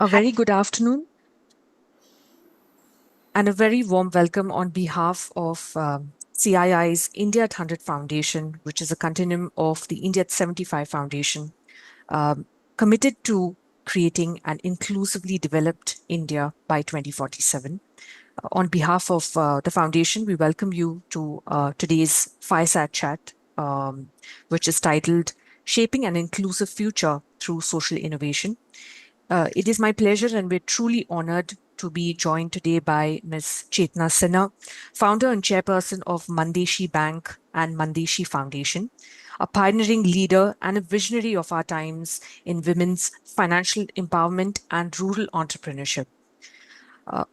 A very good afternoon and a very warm welcome on behalf of CII's India at 100 Foundation, which is a continuum of the India at 75 Foundation, um, committed to creating an inclusively developed India by 2047. On behalf of the foundation, we welcome you to today's Fireside Chat, which is titled Shaping an Inclusive Future Through Social Innovation. It is my pleasure, and we're truly honored to be joined today by Ms. Chetna Sinha, founder and chairperson of Mandeshi Bank and Mandeshi Foundation, a pioneering leader and a visionary of our times in women's financial empowerment and rural entrepreneurship. Uh,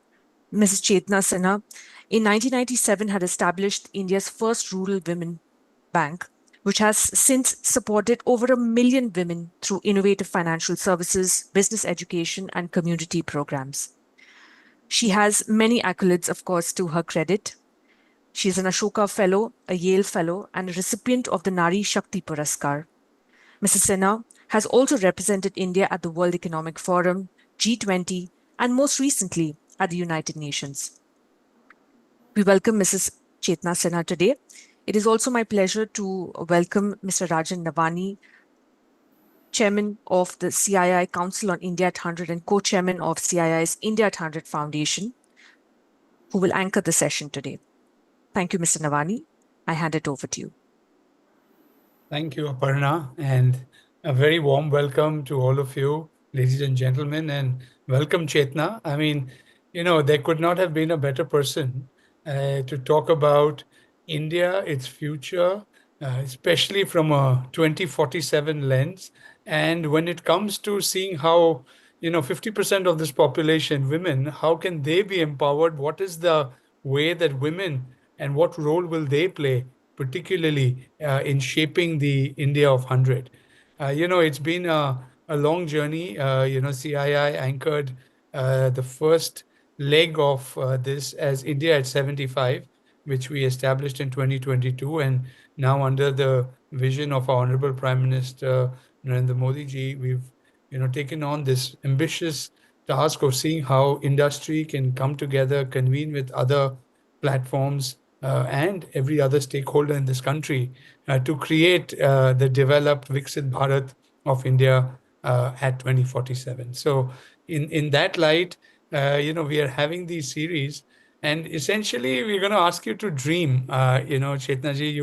Mrs. Chetna Sinha, in 1997, had established India's first rural women bank, which has since supported over 1 million women through innovative financial services, business education, and community programs. She has many accolades, of course, to her credit. She is an Ashoka Fellow, a Yale Fellow, and a recipient of the Nari Shakti Puraskar. Mrs. Sinha has also represented India at the World Economic Forum, G20, and most recently at the United Nations. We welcome Mrs. Chetna Sinha today. It is also my pleasure to welcome Mr. Rajan Navani, Chairman of the CII Council on India at 100 and co-chairman of CII's India at 100 Foundation, who will anchor the session today. Thank you, Mr. Navani. I hand it over to you. Thank you, Aparna, and a very warm welcome to all of you, ladies and gentlemen, and welcome, Chetna. I mean, there could not have been a better person to talk about India, its future, especially from a 2047 lens. And when it comes to seeing how, 50% of this population, women, how can they be empowered? What is the way that women and what role will they play, particularly in shaping the India of 100? It's been a long journey. CII anchored the first leg of this as India at 75, which we established in 2022. And now, under the vision of our Honorable Prime Minister Narendra Modi ji, we've taken on this ambitious task of seeing how industry can come together, convene with other platforms and every other stakeholder in this country to create the developed Viksit Bharat of India at 2047. So, in that light, we are having these series, and essentially, we're going to ask you to dream. Chetna ji,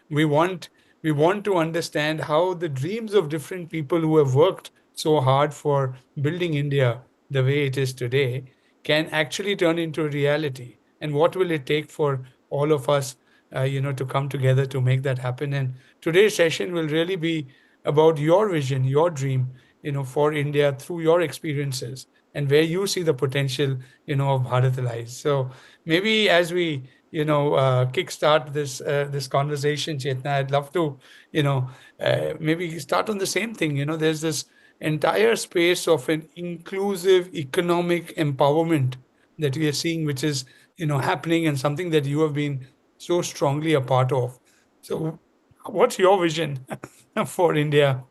we want we want to understand how the dreams of different people who have worked so hard for building India the way it is today can actually turn into a reality, and what will it take for all of us to come together to make that happen. And today's session will really be about your vision, your dream, for India through your experiences and where you see the potential, of Bharat lies. So maybe as we, kickstart this conversation, Chetna, I'd love to, maybe start on the same thing. There's this entire space of an inclusive economic empowerment that we are seeing, which is, happening, and something that you have been so strongly a part of. So, what's your vision for India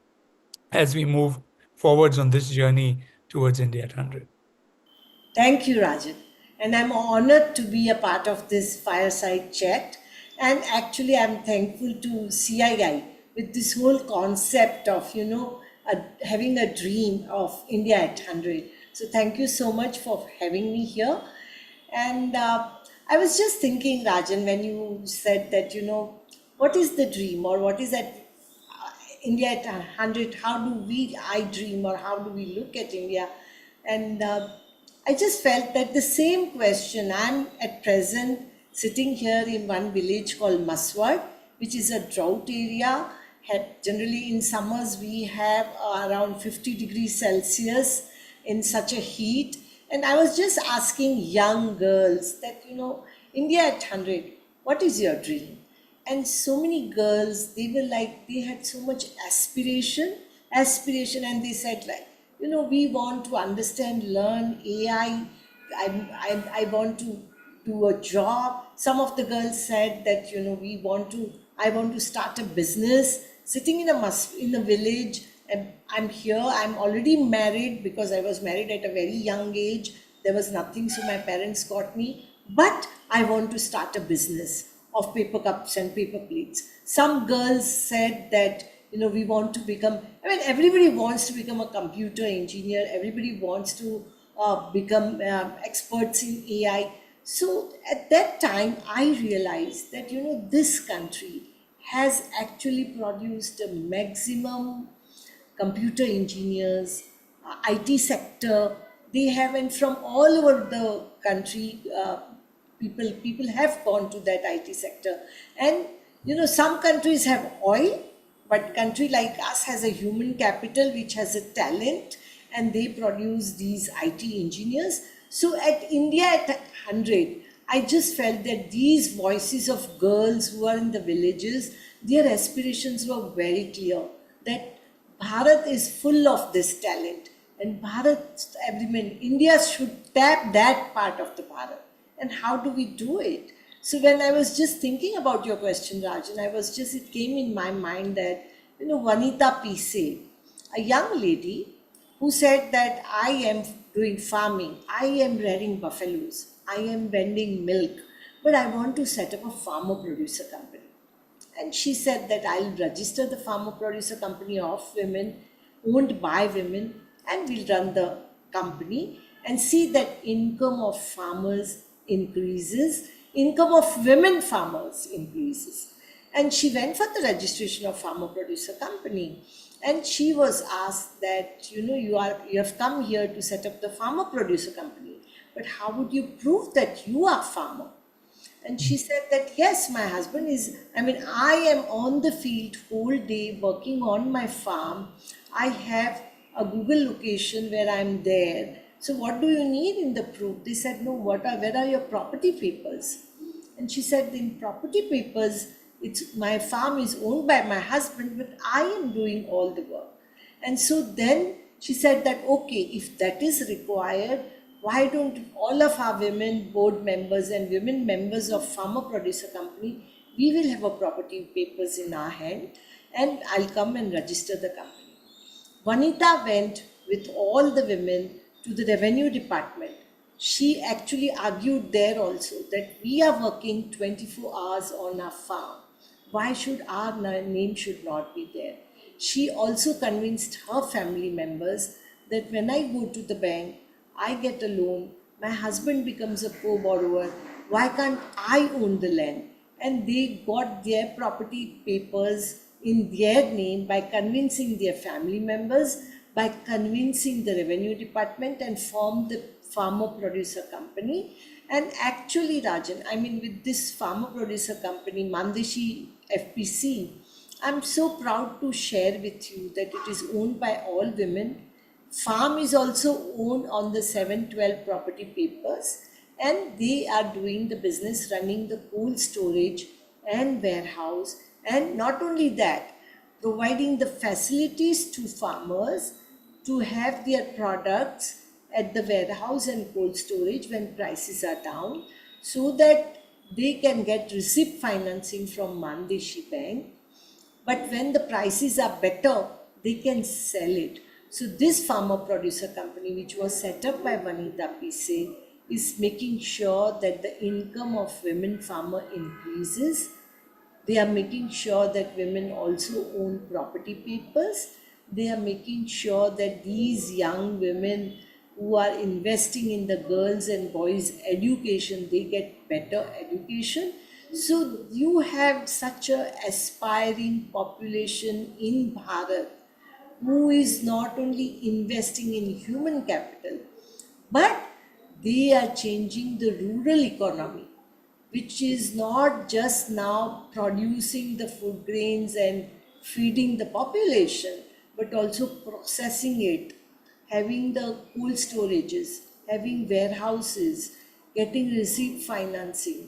as we move forwards on this journey towards India at 100? Thank you, Rajan. And I'm honored to be a part of this fireside chat. And actually, I'm thankful to CII with this whole concept of, having a dream of India at 100. So thank you so much for having me here. And I was just thinking, Rajan, when you said that, what is the dream or what is that India at 100? How do I dream, or how do we look at India? And I just felt that the same question. I'm at present sitting here in one village called Maswad, which is a drought area. Generally, in summers, we have around 50 degrees Celsius in such a heat. And I was just asking young girls that, India at 100, what is your dream? And so many girls, they were like, they had so much aspiration, and they said like, we want to understand, learn AI. I want to do a job. Some of the girls said that, I want to start a business, sitting in a village And I'm here, I'm already married because I was married at a very young age. There was nothing, so my parents got me. But I want to start a business of paper cups and paper plates. Some girls said that, we want to become, everybody wants to become a computer engineer, everybody wants to become experts in AI. So at that time, I realized that, this country has actually produced a maximum computer engineers, IT sector. They have, and from all over the country, people have gone to that IT sector. And some countries have oil, but country like us has a human capital which has a talent, and they produce these IT engineers. So at India at 100, I just felt that these voices of girls who are in the villages, their aspirations were very clear that Bharat is full of this talent, and India should tap that part of the Bharat. And how do we do it? So when I was just thinking about your question, Rajan, it came in my mind that, Vanita Pise, a young lady who said that I am doing farming, I am rearing buffaloes, I am vending milk, but I want to set up a farmer producer company. And she said that I'll register the farmer producer company of women, owned by women, and we'll run the company and see that income of farmers increases, income of women farmers increases. And she went for the registration of farmer producer company. And she was asked that, you have come here to set up the farmer producer company, but how would you prove that you are farmer? And she said that, yes, my husband is, I am on the field whole day working on my farm. I have a Google location where I'm there. So what do you need in the proof? They said, no, where are your property papers? And she said, in property papers, my farm is owned by my husband, but I am doing all the work. And so then she said that, okay, if that is required, why don't all of our women board members and women members of farmer producer company, we will have a property papers in our hand, and I'll come and register the company. Vanita went with all the women to the revenue department. She actually argued there also that we are working 24 hours on our farm. Why should our name should not be there? She also convinced her family members that when I go to the bank, I get a loan, my husband becomes a co-borrower, why can't I own the land? And they got their property papers in their name by convincing their family members, by convincing the revenue department, and formed the farmer producer company. And actually, Rajan, with this farmer producer company, Mandeshi FPC, I'm so proud to share with you that it is owned by all women. Farm is also owned on the 712 property papers, and they are doing the business running the cold storage and warehouse, and not only that, providing the facilities to farmers to have their products at the warehouse and cold storage when prices are down, so that they can get receipt financing from Mandeshi Bank, but when the prices are better, they can sell it. So this farmer producer company, which was set up by Vanita Pise, is making sure that the income of women farmer increases. They are making sure that women also own property papers. They are making sure that these young women who are investing in the girls and boys education, they get better education. So you have such a aspiring population in Bharat who is not only investing in human capital, but they are changing the rural economy, which is not just now producing the food grains and feeding the population, but also processing it, having the cold storages, having warehouses, getting receipt financing,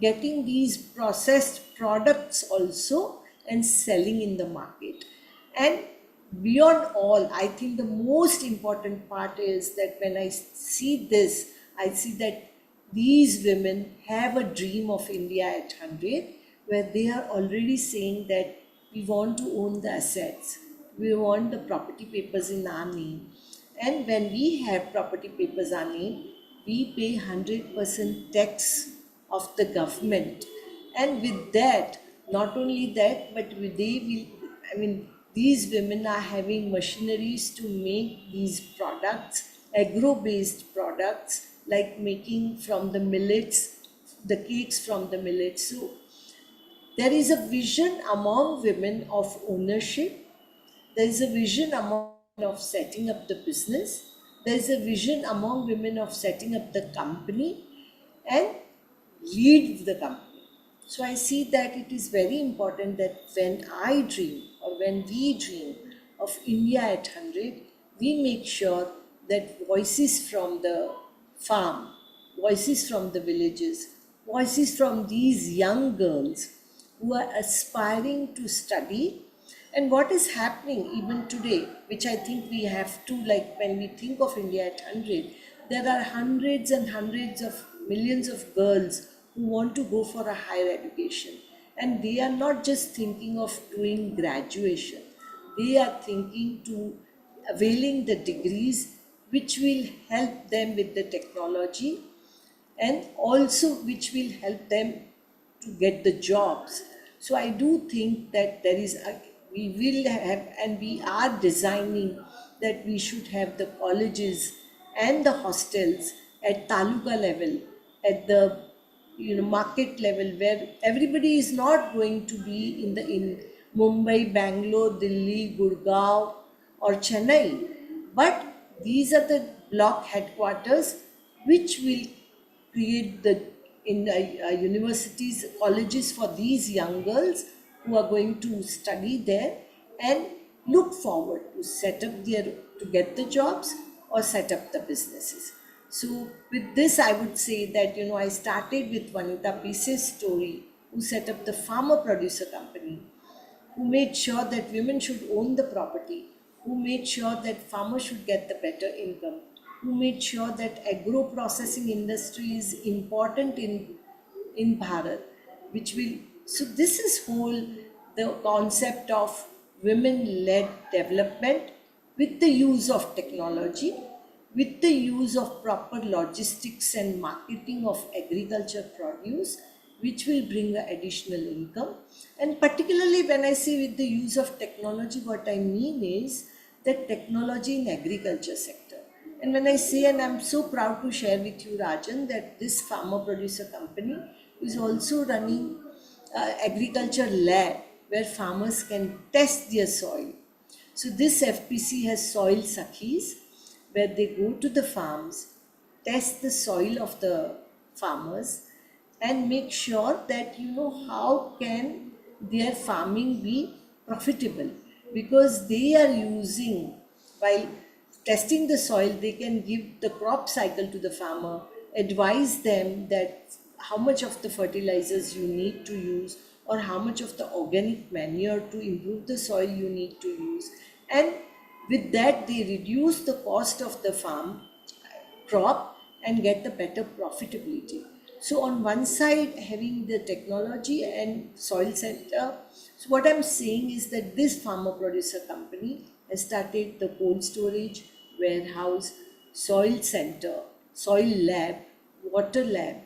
getting these processed products also and selling in the market. And beyond all, I think the most important part is that when I see this, I see that these women have a dream of India at 100, where they are already saying that we want to own the assets. We want the property papers in our name. And when we have property papers our name, we pay 100% tax of the government. And with that, not only that, but they will, I mean, these women are having machineries to make these products, agro-based products, like making from the millets, the cakes from the millets. So there is a vision among women of ownership. There is a vision among women of setting up the business. There is a vision among women of setting up the company and lead the company. So I see that it is very important that when I dream or when we dream of India at 100, we make sure that voices from the farm, voices from the villages, voices from these young girls who are aspiring to study, and what is happening even today, which I think we have to, like when we think of India at 100, there are hundreds and hundreds of millions of girls who want to go for a higher education. And they are not just thinking of doing graduation, they are thinking to availing the degrees which will help them with the technology and also which will help them to get the jobs. So I do think that we will have, and we are designing that we should have the colleges and the hostels at taluka level, at the market level, where everybody is not going to be in Mumbai, Bangalore, Delhi, Gurgaon, or Chennai, but these are the block headquarters which will create the universities, colleges for these young girls who are going to study there and look forward to set up their to get the jobs or set up the businesses. So with this, I would say that I started with Vanita Pise's story, who set up the farmer producer company, who made sure that women should own the property, who made sure that farmers should get the better income, who made sure that agro processing industry is important in Bharat, which will, so this is whole the concept of women led development with the use of technology, with the use of proper logistics and marketing of agriculture produce, which will bring additional income. And particularly when I say with the use of technology, what I mean is that technology in agriculture sector. And when I say, and I'm so proud to share with you, Rajan, that this farmer producer company is also running agriculture lab where farmers can test their soil. So this FPC has soil sakhis where they go to the farms, test the soil of the farmers, and make sure that how can their farming be profitable, because they are using, while testing the soil, they can give the crop cycle to the farmer, advise them that how much of the fertilizers you need to use or how much of the organic manure to improve the soil you need to use. And with that, they reduce the cost of the farm crop and get the better profitability. So on one side, having the technology and soil center. So what I'm saying is that this farmer producer company has started the cold storage, warehouse, soil center, soil lab, water lab,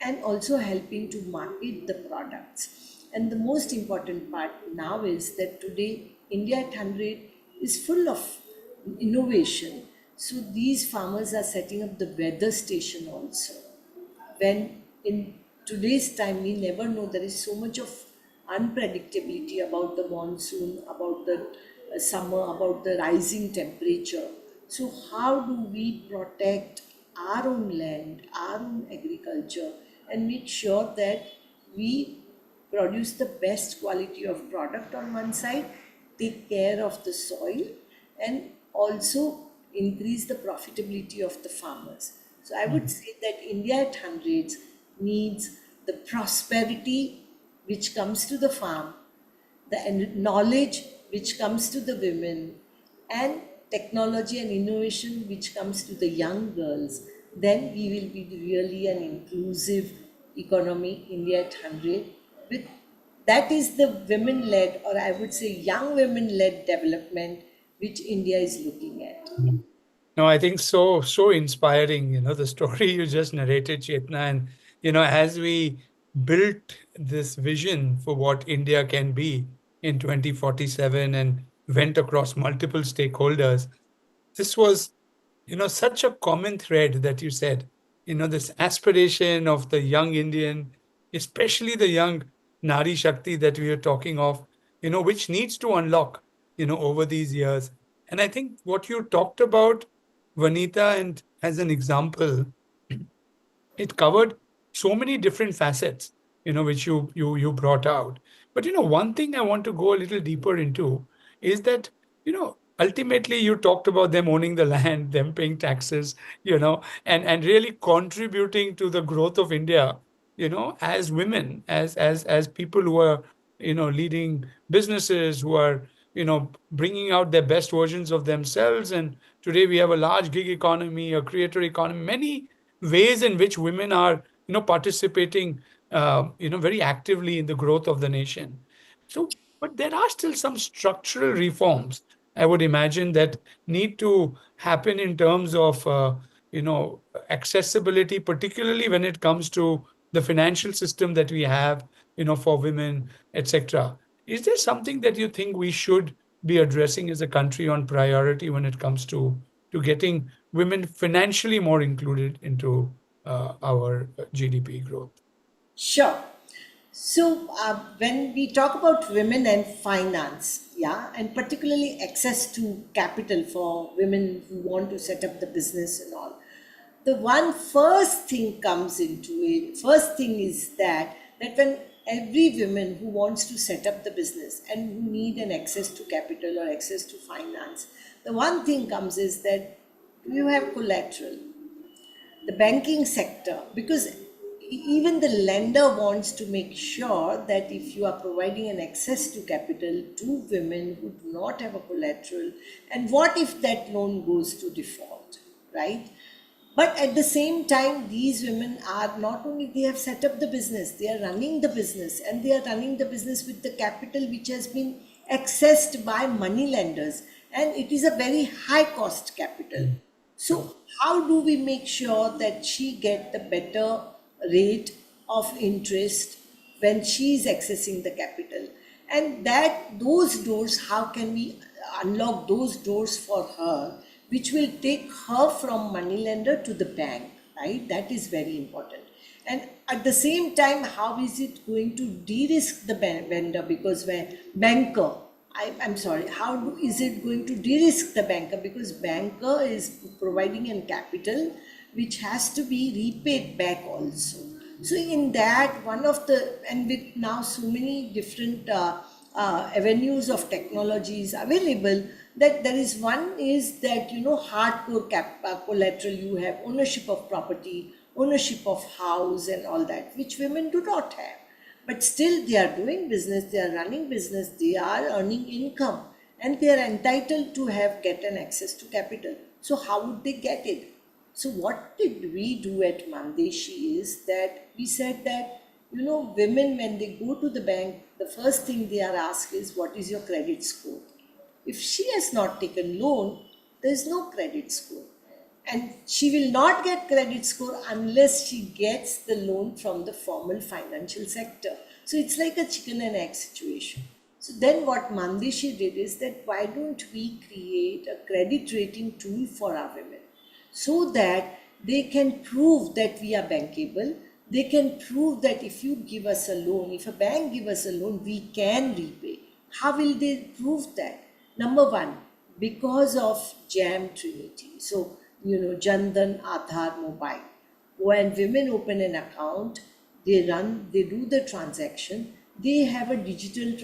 and also helping to market the products. And the most important part now is that today India at 100 is full of innovation. So these farmers are setting up the weather station also. When in today's time we never know, there is so much of unpredictability about the monsoon, about the summer, about the rising temperature. So how do we protect our own land, our own agriculture, and make sure that we produce the best quality of product on one side, take care of the soil, and also increase the profitability of the farmers. So I would say that India at hundreds needs the prosperity which comes to the farm, the knowledge which comes to the women, and technology and innovation which comes to the young girls. Then we will be really an inclusive economy, India at 100, with that is the women led, or I would say young women led development which India is looking at. Mm. No, I think so inspiring, the story you just narrated, Chetna. And, as we built this vision for what India can be in 2047 and went across multiple stakeholders, this was, such a common thread that you said, this aspiration of the young Indian, especially the young Nari Shakti that we are talking of, which needs to unlock, over these years. And I think what you talked about, Vanita, and as an example, it covered so many different facets, which you brought out. But one thing I want to go a little deeper into is that, ultimately you talked about them owning the land, them paying taxes, and really contributing to the growth of India, as women, as people who are, leading businesses, who are, bringing out their best versions of themselves. And today we have a large gig economy, a creator economy, many ways in which women are, participating, very actively in the growth of the nation. So, but there are still some structural reforms, I would imagine, that need to happen in terms of, accessibility, particularly when it comes to the financial system that we have, for women, etc. Is there something that you think we should be addressing as a country on priority when it comes to getting women financially more included into our GDP growth? Sure. So, when we talk about women and finance, yeah, and particularly access to capital for women who want to set up the business and all, the one first thing comes into it. First thing is that when every woman who wants to set up the business and who need an access to capital or access to finance, the one thing comes is that do you have collateral? The banking sector, because even the lender wants to make sure that if you are providing an access to capital to women who do not have a collateral, and what if that loan goes to default, right? But at the same time, these women are not only they have set up the business, they are running the business, and they are running the business with the capital which has been accessed by money lenders, and it is a very high cost capital. So how do we make sure that she get the better rate of interest when she is accessing the capital? And that those doors, how can we unlock those doors for her, which will take her from moneylender to the bank, right? That is very important. And at the same time, how is it going to de-risk the vendor? Because when banker, I'm sorry, is it going to de-risk the banker? Because banker is providing an capital which has to be repaid back also. So in that, one of the, and with now so many different avenues of technologies available, that there is one is that, hardcore collateral, you have ownership of property, ownership of house and all that, which women do not have. But still they are doing business, they are running business, they are earning income, and they are entitled to get an access to capital. So how would they get it? So what did we do at Mandeshi is that we said that, women when they go to the bank, the first thing they are asked is, what is your credit score? If she has not taken loan, there is no credit score. And she will not get credit score unless she gets the loan from the formal financial sector. So it's like a chicken and egg situation. So then what Mandeshi did is that why don't we create a credit rating tool for our women so that they can prove that we are bankable. They can prove that if you give us a loan, if a bank give us a loan, we can repay. How will they prove that? Number one, because of JAM Trinity. So, Jandan Aadhaar Mobile. When women open an account, they do the transaction, they have a digital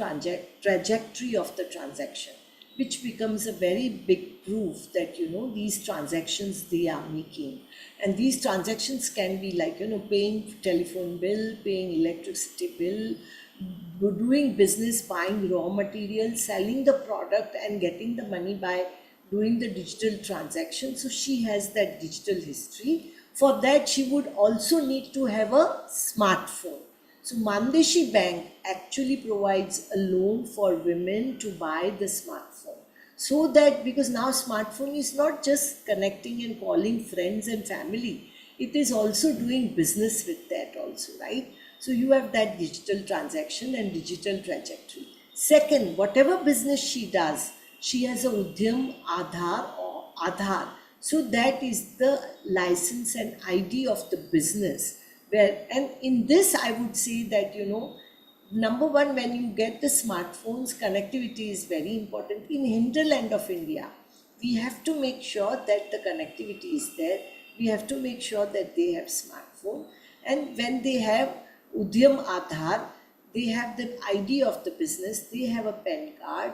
trajectory of the transaction, which becomes a very big proof that, these transactions they are making. And these transactions can be like, paying telephone bill, paying electricity bill, doing business, buying raw material, selling the product and getting the money by doing the digital transaction. So she has that digital history. For that, she would also need to have a smartphone. So Mandeshi Bank actually provides a loan for women to buy the smartphone. So that, because now smartphone is not just connecting and calling friends and family, it is also doing business with that also, right? So you have that digital transaction and digital trajectory. Second, whatever business she does, she has a Udyam Aadhaar or Aadhaar. So that is the license and ID of the business. Where, and in this, I would say that, number one, when you get the smartphones, connectivity is very important. In hinterland of India, we have to make sure that the connectivity is there. We have to make sure that they have smartphone. And when they have Udyam Aadhaar, they have the ID of the business, they have a PAN card.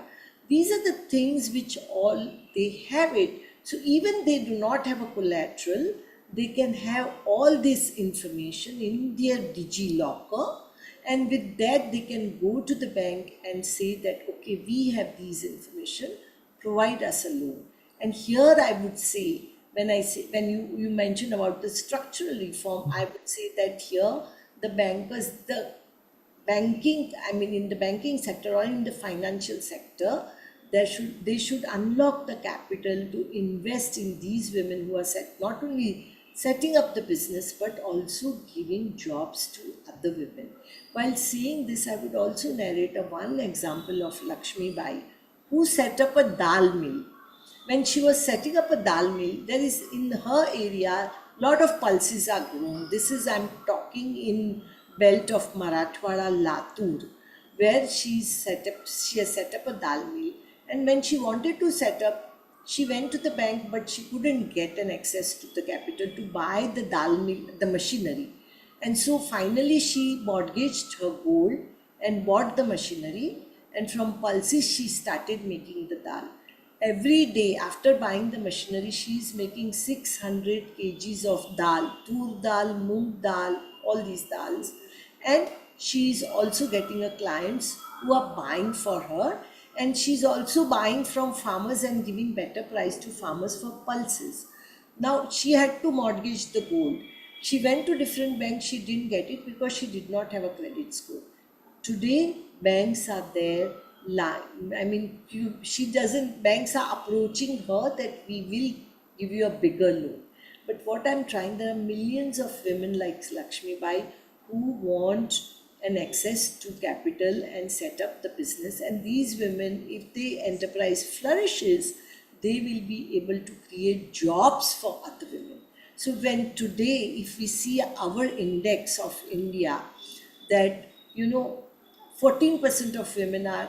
These are the things which all they have it. So even they do not have a collateral, they can have all this information in their DigiLocker, and with that they can go to the bank and say that, okay, we have these information, provide us a loan. And here I would say, when you mentioned about the structural reform, I would say that here the bankers, the banking, I mean in the banking sector or in the financial sector, they should unlock the capital to invest in these women who are not only setting up the business but also giving jobs to other women. While saying this, I would also narrate a one example of Lakshmi Bai, who set up a dal mill. When she was setting up a dal mill, there is in her area lot of pulses are grown. This is, I'm talking in belt of Marathwada, Latur, where she has set up a dal mill. And when she wanted to set up, she went to the bank, but she couldn't get an access to the capital to buy the dal mill, the machinery. And so finally she mortgaged her gold and bought the machinery, and from pulses she started making the dal. Every day after buying the machinery, she is making 600 kgs of dal, tur dal, moong dal, all these dals. And she is also getting a clients who are buying for her, and she's also buying from farmers and giving better price to farmers for pulses. Now she had to mortgage the gold. She went to different banks, she didn't get it because she did not have a credit score. Today banks are there, I mean, she doesn't, banks are approaching her that we will give you a bigger loan. But what I'm trying, there are millions of women like Lakshmi Bai who want an access to capital and set up the business, and these women, if the enterprise flourishes, they will be able to create jobs for other women. So when today, if we see our index of India, that 14% of women are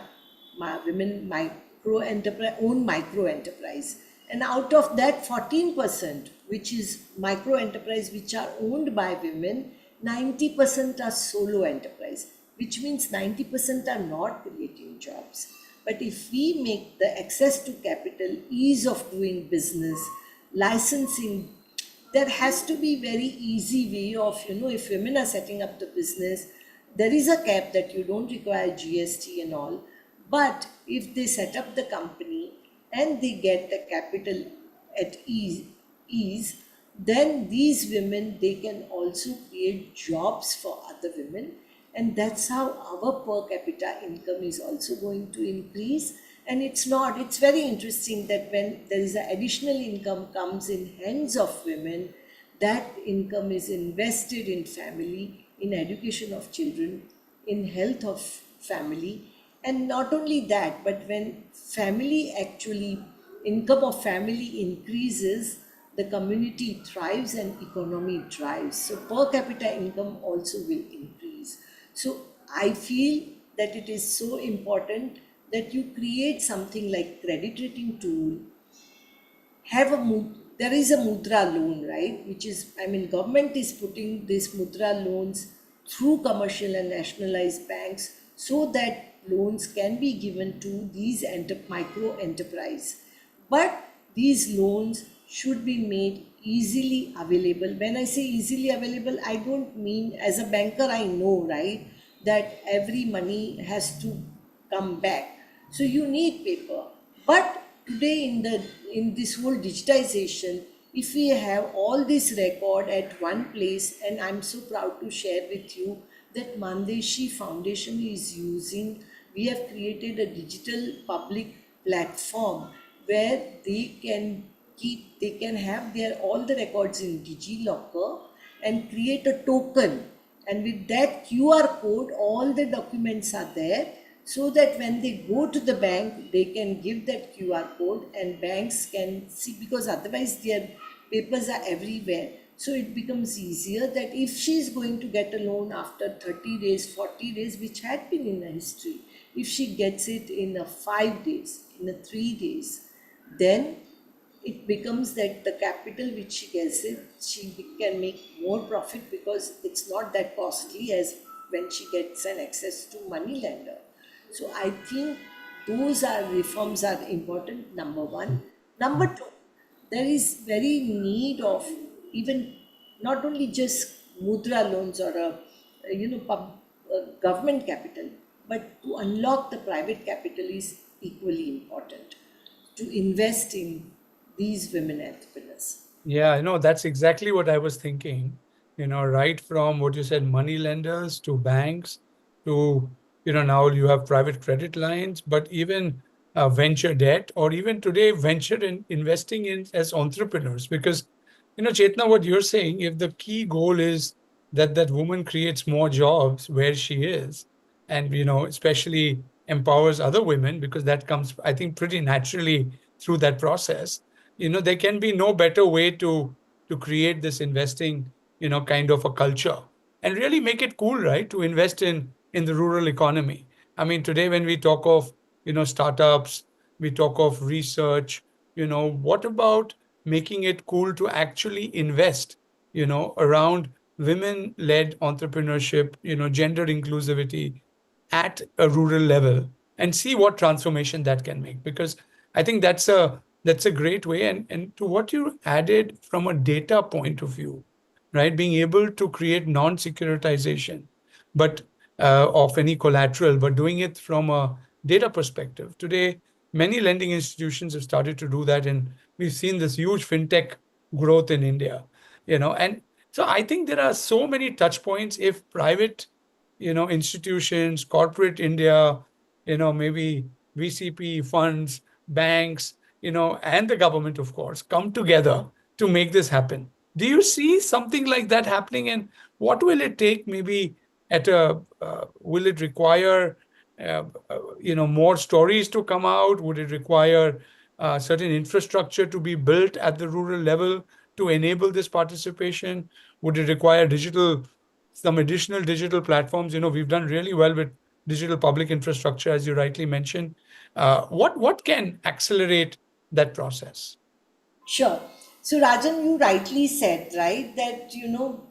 women micro enterprise, own micro enterprise, and out of that 14%, which is micro enterprise which are owned by women, 90% are solo enterprise, which means 90% are not creating jobs. But if we make the access to capital, ease of doing business, licensing, there has to be very easy way of, if women are setting up the business, there is a cap that you don't require GST and all. But if they set up the company and they get the capital at ease, then these women, they can also create jobs for other women. And that's how our per capita income is also going to increase. And it's very interesting that when there is an additional income comes in hands of women, that income is invested in family, in education of children, in health of family. And not only that, but when family actually, income of family increases, the community thrives and economy thrives. So per capita income also will increase. So I feel that it is so important that you create something like credit rating tool, have there is a mudra loan, right, which is, I mean, government is putting these mudra loans through commercial and nationalized banks so that loans can be given to these micro enterprise. But these loans should be made easily available. When I say easily available, I don't mean, as a banker I know, right, that every money has to come back. So you need paper. But today in this whole digitization, if we have all this record at one place, and I'm so proud to share with you that Mandeshi Foundation is using. We have created a digital public platform where they can have their all the records in DigiLocker and create a token. And with that QR code, all the documents are there, so that when they go to the bank, they can give that QR code and banks can see, because otherwise their papers are everywhere. So it becomes easier that if she is going to get a loan after 30 days, 40 days, which had been in the history, if she gets it in a 5 days, in a 3 days, then it becomes that the capital which she gets it, she can make more profit, because it's not that costly as when she gets an access to money lender. So I think those are reforms are important, number one. Number two, there is very need of even not only just mudra loans or government capital, but to unlock the private capital is equally important, to invest in these women entrepreneurs. Yeah, I know that's exactly what I was thinking. Right from what you said, money lenders to banks to, now you have private credit lines, but even venture debt, or even today venture in investing in as entrepreneurs. Because, Chetna, what you're saying, if the key goal is that woman creates more jobs where she is, and, especially empowers other women, because that comes, I think, pretty naturally through that process. There can be no better way to create this investing, kind of a culture, and really make it cool, right, to invest in the rural economy. I mean, today when we talk of, startups, we talk of research, what about making it cool to actually invest, around women led entrepreneurship, gender inclusivity at a rural level, and see what transformation that can make. Because I think that's a great way. And to what you added from a data point of view, right? Being able to create non-securitization, but of any collateral, but doing it from a data perspective. Today, many lending institutions have started to do that, and we've seen this huge fintech growth in India. And so I think there are so many touch points if private, institutions, corporate India, maybe VCP funds, banks, and the government, of course, come together to make this happen. Do you see something like that happening? And what will it take? Maybe will it require, more stories to come out? Would it require certain infrastructure to be built at the rural level to enable this participation? Would it require some additional digital platforms? We've done really well with digital public infrastructure, as you rightly mentioned. What can accelerate that process? Sure. So Rajan, you rightly said, right, that will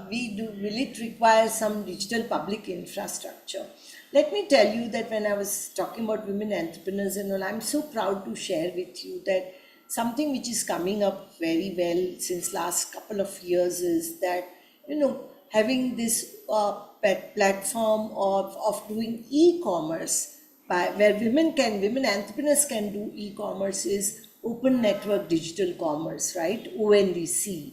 it require some digital public infrastructure? Let me tell you that when I was talking about women entrepreneurs and all, I'm so proud to share with you that something which is coming up very well since last couple of years is that having this platform of doing e-commerce, where women entrepreneurs can do e-commerce, is Open Network Digital Commerce, right? ONDC.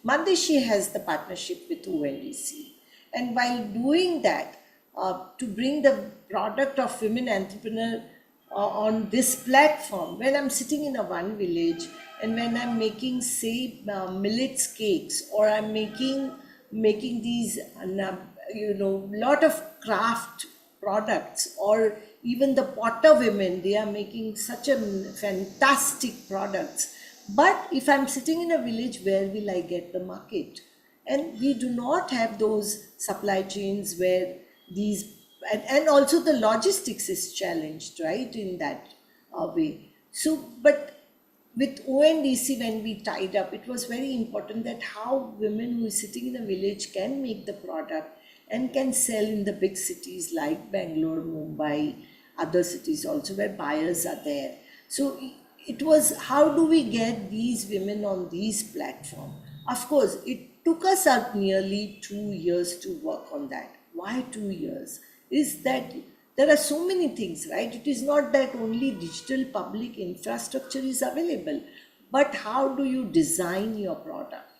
Mandeshi has the partnership with ONDC. And while doing that, to bring the product of women entrepreneur on this platform, when I'm sitting in a one village and when I'm making, say, millets cakes, or I'm making these lot of craft products, or even the potter women, they are making such a fantastic products. But if I'm sitting in a village, where will I get the market? And we do not have those supply chains where these, and also the logistics is challenged, right, in that way. So but with ONDC, when we tied up, it was very important that how women who is sitting in a village can make the product and can sell in the big cities like Bangalore, Mumbai, other cities also where buyers are there. So it was, how do we get these women on these platforms? Of course, it took us up nearly 2 years to work on that. Why 2 years? Is that there are so many things, right? It is not that only digital public infrastructure is available, but how do you design your product?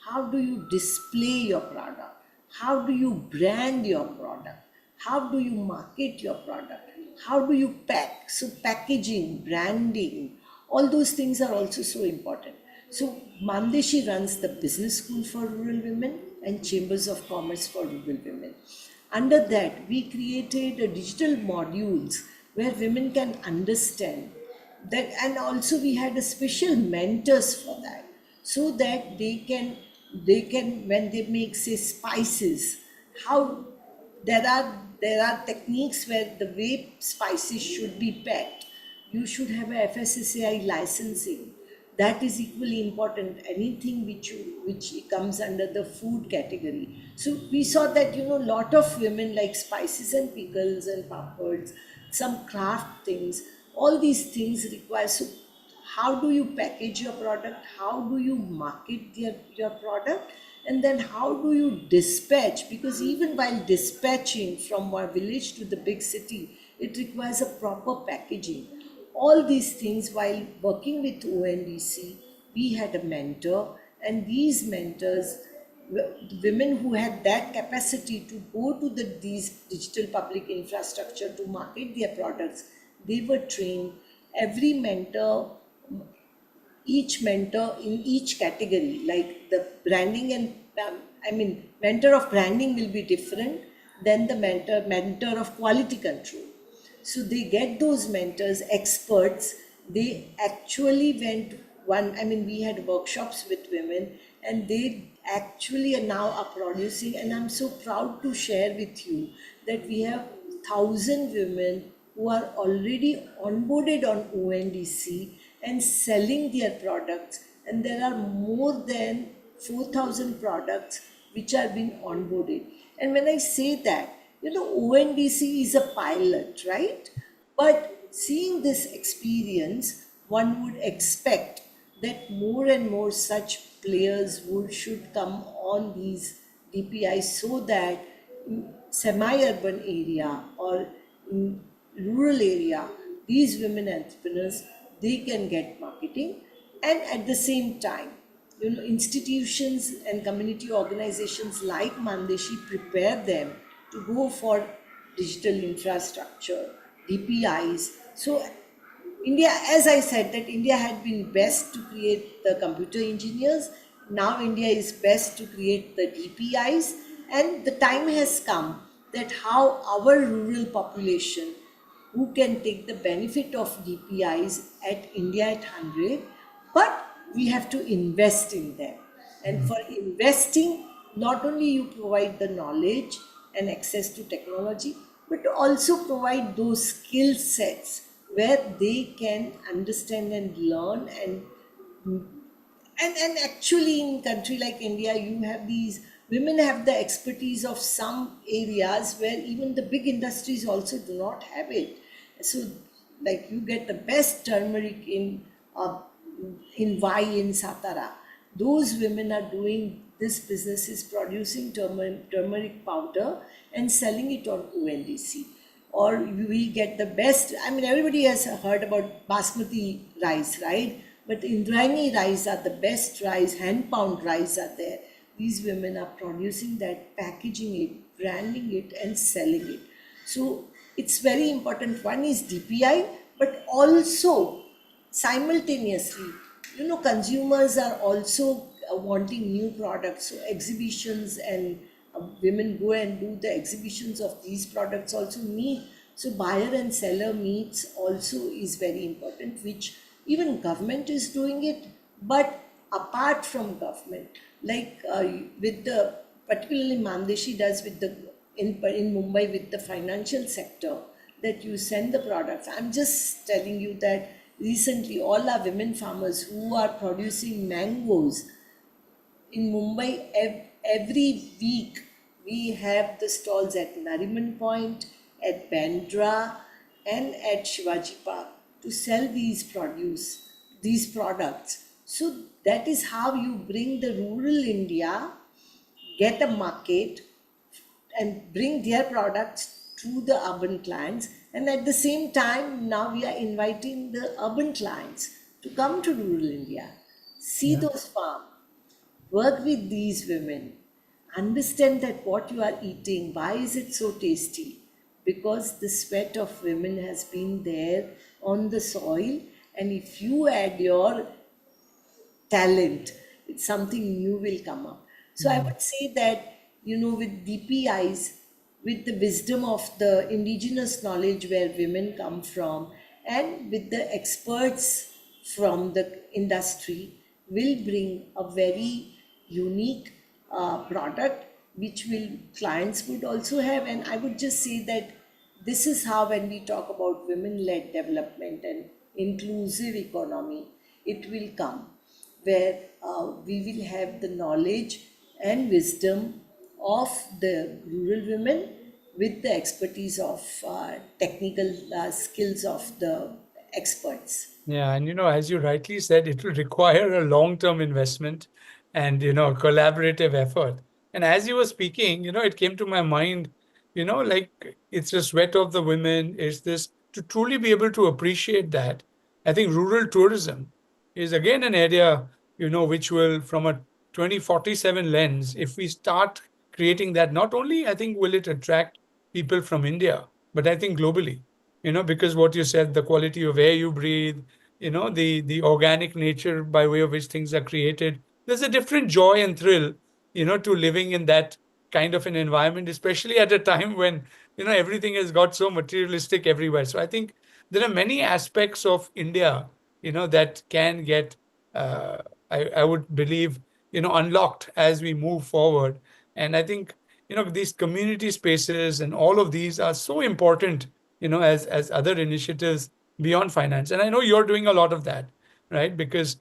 How do you display your product? How do you brand your product? How do you market your product? How do you pack? So, packaging, branding, all those things are also so important. So, Mandeshi runs the business school for rural women and chambers of commerce for rural women. Under that, we created a digital modules where women can understand that, and also we had a special mentors for that, so that they can when they make, say, spices, how there are techniques where the way spices should be packed. You should have a FSSAI licensing. That is equally important. Anything which comes under the food category. So we saw that, lot of women like spices and pickles and papads, some craft things. All these things require. So how do you package your product? How do you market your product? And then how do you dispatch? Because even while dispatching from our village to the big city, it requires a proper packaging. All these things, while working with ONDC, we had a mentor, and these mentors, women who had that capacity to go to these digital public infrastructure to market their products, they were trained. Every mentor, each mentor in each category, like the branding and mentor of branding will be different than the mentor of quality control. So they get those mentors, experts. They actually went one. We had workshops with women, and they actually are producing. And I'm so proud to share with you that we have 1,000 women who are already onboarded on ONDC and selling their products. And there are more than 4,000 products which are being onboarded. And when I say that, ONDC is a pilot, right? But seeing this experience, one would expect that more and more such players should come on these DPIs, so that in semi-urban area or in rural area, these women entrepreneurs, they can get marketing. And at the same time, institutions and community organizations like Mandeshi prepare them to go for digital infrastructure, DPIs. So India, as I said, that India had been best to create the computer engineers. Now India is best to create the DPIs, and the time has come that how our rural population, who can take the benefit of DPIs at India at 100, but we have to invest in them. And for investing, not only you provide the knowledge and access to technology, but also provide those skill sets where they can understand and learn. And actually, in country like India, you have these women have the expertise of some areas where even the big industries also do not have it. So, like, you get the best turmeric in Vai in Satara. Those women are doing this business, is producing turmeric powder and selling it on ONDC. Or we get the best. Everybody has heard about basmati rice, right? But Indrayani rice are the best rice, hand pound rice are there. These women are producing that, packaging it, branding it, and selling it. So it's very important. One is DPI, but also simultaneously, consumers are also wanting new products. So exhibitions, and women go and do the exhibitions of these products also meet. So buyer and seller meets also is very important, which even government is doing it. But apart from government, like with the, particularly Mandeshi does with the in Mumbai with the financial sector, that you send the products. I'm just telling you that recently all our women farmers who are producing mangoes in Mumbai, every week we have the stalls at Nariman Point, at Bandra, and at Shivaji Park to sell these products. So that is how you bring the rural India, get a market, and bring their products to the urban clients. And at the same time, now we are inviting the urban clients to come to rural India, see Yeah. those farms, work with these women, understand that what you are eating, why is it so tasty? Because the sweat of women has been there on the soil, and if you add your talent, it's something new will come up. So I Mm. would say that, with deepy eyes, with the wisdom of the indigenous knowledge where women come from, and with the experts from the industry, will bring a very unique product which will clients would also have. And I would just say that this is how, when we talk about women-led development and inclusive economy, it will come, where we will have the knowledge and wisdom of the rural women with the expertise of technical skills of the experts. Yeah, and as you rightly said, it will require a long-term investment and collaborative effort. And as you were speaking, it came to my mind, like it's the sweat of the women, is this to truly be able to appreciate that. I think rural tourism is again an area, which will, from a 2047 lens, if we start creating that, not only I think will it attract people from India, but I think globally, because what you said, the quality of air you breathe, the organic nature by way of which things are created, there's a different joy and thrill, to living in that kind of an environment, especially at a time when everything has got so materialistic everywhere. So I think there are many aspects of India, that can get, uh, I would believe, unlocked as we move forward. And I think these community spaces and all of these are so important, as other initiatives beyond finance. And I know you're doing a lot of that, right? Because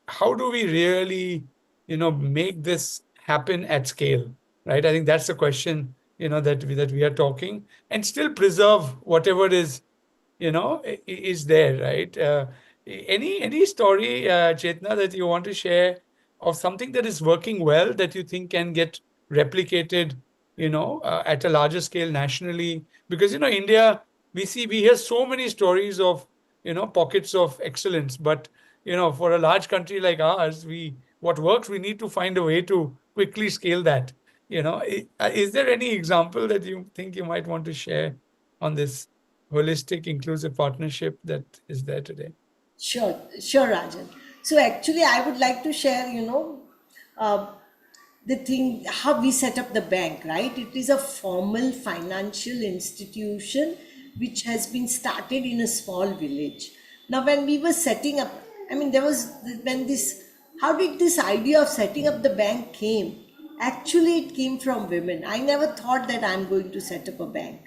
how do we really, make this happen at scale, right? I think that's the question, that we are talking, and still preserve whatever is, is there, right? Any story, Chetna, that you want to share of something that is working well that you think can get replicated, at a larger scale nationally? Because India, we hear so many stories of pockets of excellence, but for a large country like ours, we what works, we need to find a way to quickly scale that. Is there any example that you think you might want to share on this holistic, inclusive partnership that is there today? Sure, sure, Rajan. So actually, I would like to share, uh, the thing how we set up the bank, right? It is a formal financial institution which has been started in a small village. Now, when we were setting up, I mean, there was when this, how did this idea of setting up the bank came? Actually, it came from women. I never thought that I'm going to set up a bank.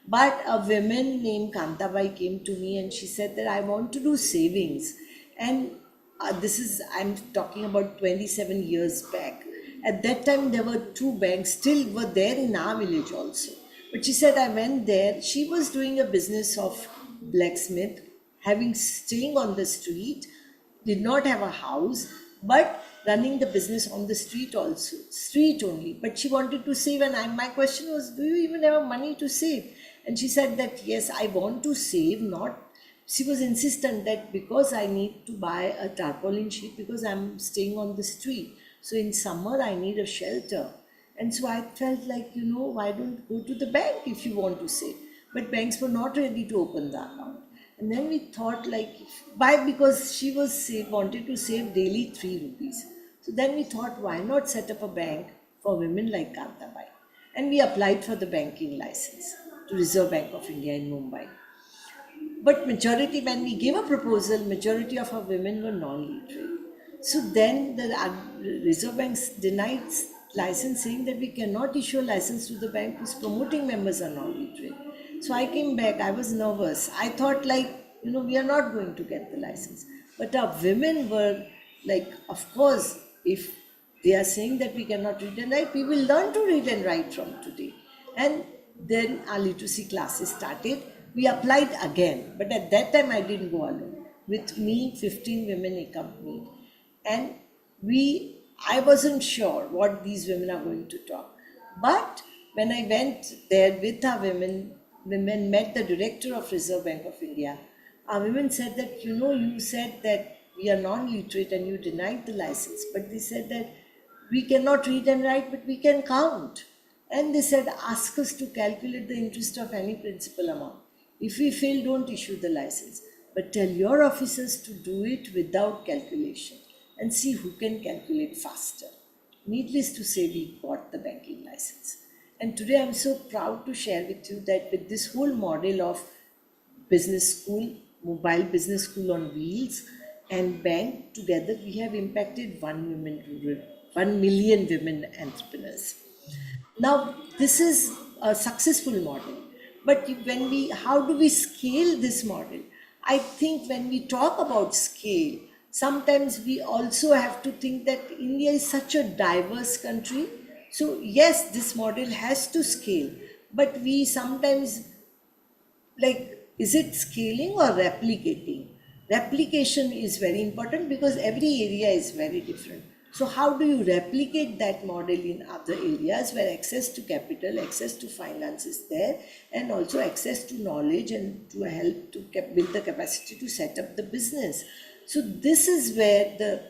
But a woman named Kantabai came to me and she said that I want to do savings. And I'm talking about 27 years back. At that time, there were two banks still were there in our village also. But she said, I went there. She was doing a business of blacksmith, having staying on the street, did not have a house, but running the business on the street also, street only. But she wanted to save, and my question was, do you even have money to save? And she said that yes, I want to save, not. She was insistent that because I need to buy a tarpaulin sheet because I'm staying on the street. So in summer I need a shelter. And so I felt like, why don't go to the bank if you want to save? But banks were not ready to open the account. And then we thought like, why? Because she was wanted to save daily 3 rupees. So then we thought, why not set up a bank for women like Kantabai? And we applied for the banking license to Reserve Bank of India in Mumbai. But majority, when we gave a proposal, majority of our women were non-literate. So then the Reserve Bank denied license, saying that we cannot issue a license to the bank whose promoting members are non-literate. So I came back, I was nervous. I thought like, we are not going to get the license. But our women were like, of course, if they are saying that we cannot read and write, we will learn to read and write from today. And then our literacy classes started. We applied again, but at that time I didn't go alone. With me, 15 women accompanied. And I wasn't sure what these women are going to talk. But when I went there with our women met the director of Reserve Bank of India. Our women said that, you said that we are non-literate and you denied the license, but they said that We cannot read and write, but we can count. And they said, ask us to calculate the interest of any principal amount. If we fail, don't issue the license, but tell your officers to do it without calculation and see who can calculate faster. Needless to say, we got the banking license. And today I'm so proud to share with you that with this whole model of business school, mobile business school on wheels, and bank together, we have impacted 1 million women entrepreneurs. Now, this is a successful model, but how do we scale this model? I think when we talk about scale, sometimes we also have to think that India is such a diverse country. So yes, this model has to scale, but we sometimes, like, is it scaling or replicating? Replication is very important because every area is very different. So how do you replicate that model in other areas where access to capital, access to finance is there, and also access to knowledge and to help to build the capacity to set up the business? So this is where the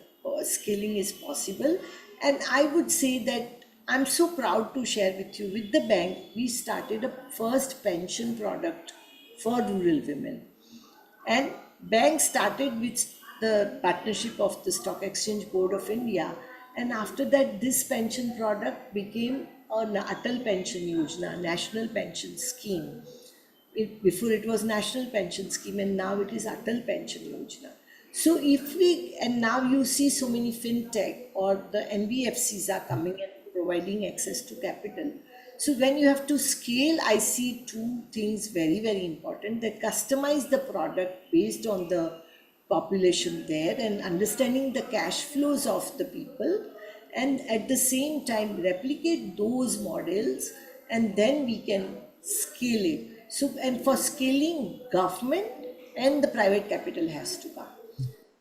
scaling is possible. And I would say that I'm so proud to share with you, with the bank, we started a first pension product for rural women. And bank started with the partnership of the Stock Exchange Board of India. And after that, this pension product became an Atal Pension Yojana, national pension scheme. Before it was national pension scheme, and now it is Atal Pension Yojana. So if we, and now you see so many fintech or the NBFCs are coming and providing access to capital. So when you have to scale, I see two things very, very important: that customize the product based on the population there and understanding the cash flows of the people, and at the same time replicate those models, and then we can scale it. So, and for scaling, government and the private capital has to come.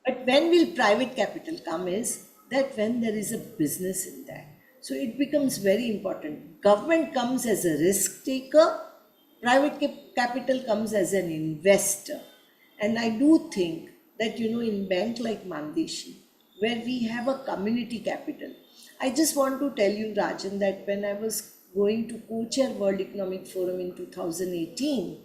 But when will private capital come is that when there is a business in that. So it becomes very important. Government comes as a risk taker, private capital comes as an investor. And I do think that, in bank like Mandeshi, where we have a community capital, I just want to tell you, Rajan, that when I was going to co-chair World Economic Forum in 2018,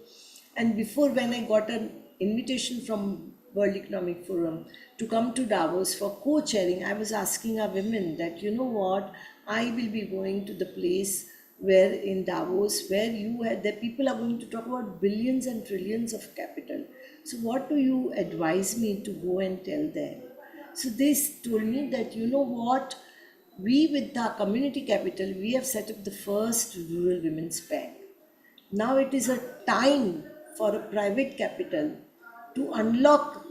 and before, when I got an invitation from World Economic Forum to come to Davos for co-chairing, I was asking our women that, you know what, I will be going to the place where in Davos, where the people are going to talk about billions and trillions of capital. So what do you advise me to go and tell them? So they told me that, you know what, we with our community capital, we have set up the first rural women's bank. Now it is a time for a private capital to unlock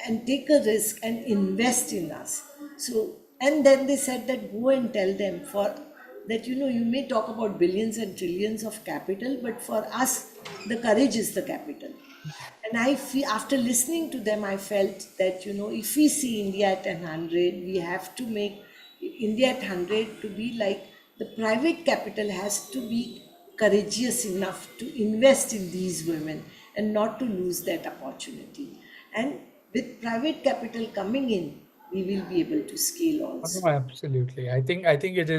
and take a risk and invest in us. So, and then they said that go and tell them for that, you may talk about billions and trillions of capital, but for us, the courage is the capital. And I feel, after listening to them, I felt that, if we see India at 100, we have to make India at 100 to be like, the private capital has to be courageous enough to invest in these women and not to lose that opportunity. And with private capital coming in, we will be able to scale Oh, also. no, absolutely. I think it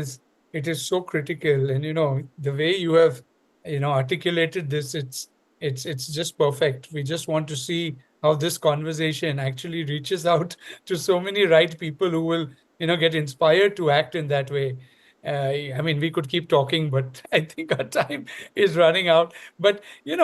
is so critical, and the way you have articulated this, it's just perfect. We just want to see how this conversation actually reaches out to so many right people who will get inspired to act in that way. I mean, we could keep talking, but I think our time is running out. But you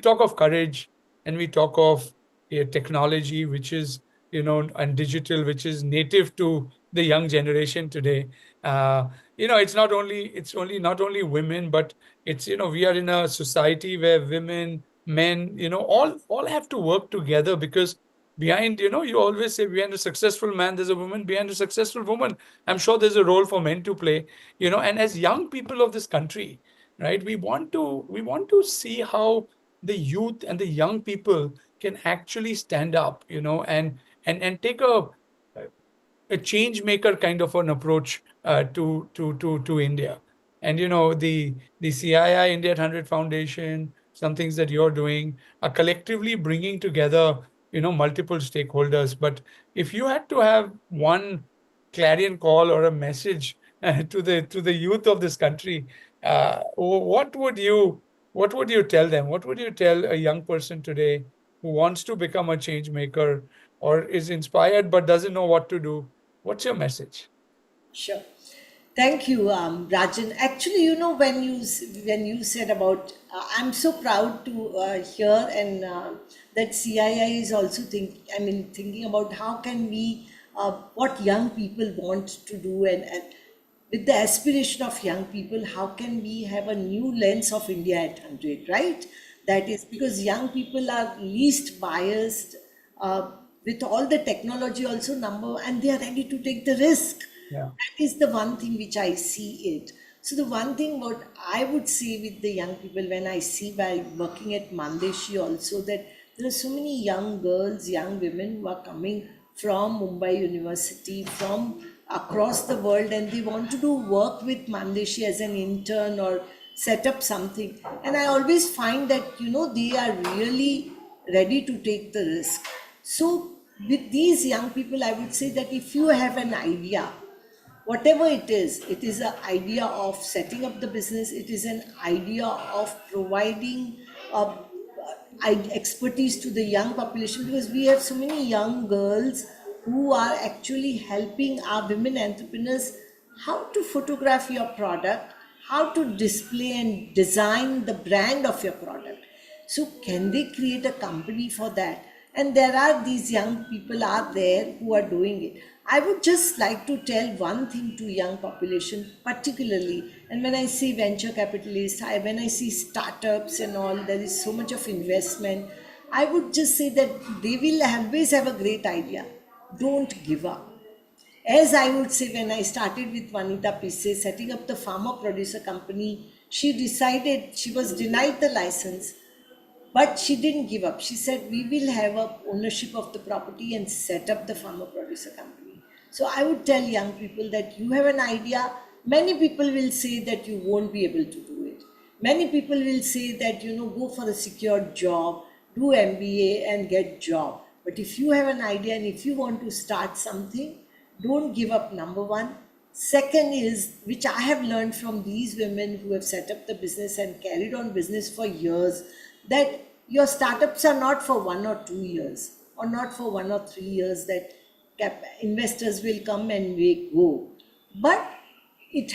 talk of courage, and we talk of technology, which is and digital, which is native to the young generation today. uh, it's only not only women, but it's we are in a society where women, men, all have to work together, because behind, you always say, behind a successful man there's a woman, behind a successful woman, I'm sure there's a role for men to play. And as young people of this country, right, we want to see how the youth and the young people can actually stand up, and take a change maker kind of an approach to India. And the CII India at 100 Foundation, some things that you're doing are collectively bringing together multiple stakeholders. But if you had to have one clarion call or a message to the youth of this country, what would you tell them? What would you tell a young person today who wants to become a change maker or is inspired but doesn't know what to do? What's your message? Sure. Thank you, Rajan. Actually, when when you said about, I'm so proud to hear and that CII is also thinking about how can we, what young people want to do, and with the aspiration of young people, how can we have a new lens of India at 100, right? That is because young people are least biased with all the technology also number, and they are ready to take the risk. Yeah. That is the one thing which I see it. So the one thing what I would say with the young people when I see by working at Mandeshi also, that there are so many young girls, young women who are coming from Mumbai University, from across the world, and they want to do work with Mandeshi as an intern or set up something. And I always find that they are really ready to take the risk. So with these young people, I would say that if you have an idea, whatever it is an idea of setting up the business, it is an idea of providing uh, expertise to the young population, because we have so many young girls who are actually helping our women entrepreneurs how to photograph your product, how to display and design the brand of your product. So can they create a company for that? And there are these young people out there who are doing it. I would just like to tell one thing to young population particularly, and when I see venture capitalists, when I see startups and all, there is so much of investment. I would just say that they will always have a great idea. Don't give up. As I would say, when I started with Vanita Pisse, setting up the farmer producer company, she decided, she was denied the license, but she didn't give up. She said, we will have a ownership of the property and set up the farmer producer company. So I would tell young people that you have an idea. Many people will say that you won't be able to do it. Many people will say that, go for a secured job, do MBA and get job. But if you have an idea and if you want to start something, don't give up, number one. Second is, which I have learned from these women who have set up the business and carried on business for years, that your startups are not for 1 or 2 years, or not for 1 or 3 years, that investors will come and we go. But it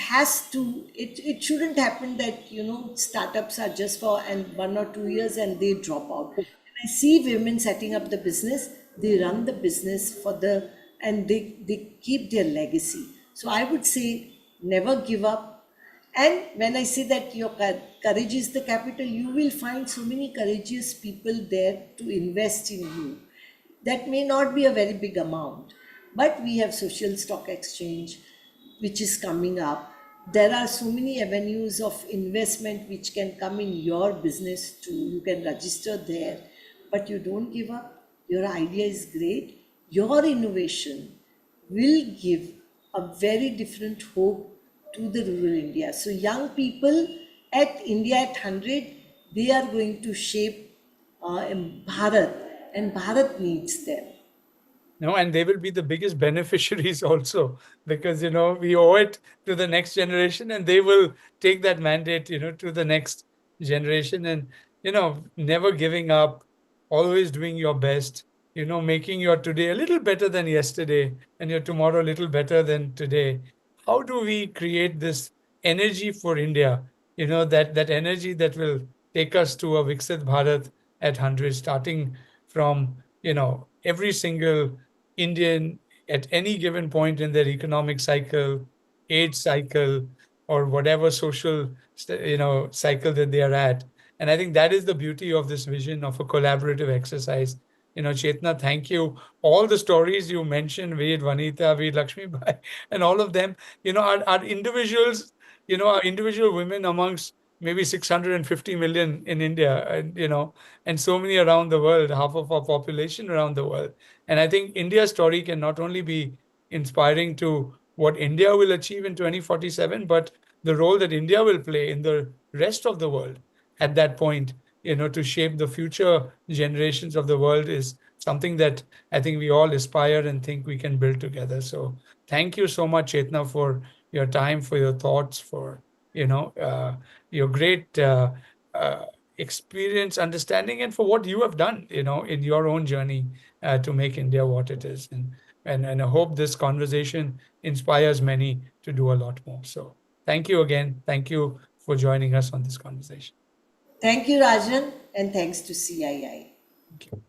shouldn't happen that startups are just for and 1 or 2 years and they drop out. When I see women setting up the business, they run the business for the, and they keep their legacy. So I would say never give up. And when I say that your courage is the capital, you will find so many courageous people there to invest in you. That may not be a very big amount, but we have social stock exchange, which is coming up. There are so many avenues of investment which can come in your business too. You can register there, but you don't give up. Your idea is great. Your innovation will give a very different hope to the rural India. So young people at India at 100, they are going to shape Bharat, and Bharat needs them. No, and they will be the biggest beneficiaries also because we owe it to the next generation, and they will take that mandate to the next generation, and never giving up, always doing your best, making your today a little better than yesterday and your tomorrow a little better than today. How do we create this energy for India? That energy that will take us to a Viksit Bharat at 100, starting from every single Indian at any given point in their economic cycle, age cycle, or whatever social cycle that they are at. And I think that is the beauty of this vision of a collaborative exercise. Chetna, thank you. All the stories you mentioned, Ved, Vanita, Ved, Lakshmi Bai, and all of them, are individuals, are individual women amongst maybe 650 million in India, and so many around the world, half of our population around the world. And I think India's story can not only be inspiring to what India will achieve in 2047, but the role that India will play in the rest of the world at that point, to shape the future generations of the world is something that I think we all aspire and think we can build together. So Thank you so much, Chetna, for your time, for your thoughts, for you know your great uh, experience, understanding, and for what you have done, in your own journey to make India what it is. And I hope this conversation inspires many to do a lot more. So thank you again. Thank you for joining us on this conversation. Thank you, Rajan, and thanks to CII. Thank you.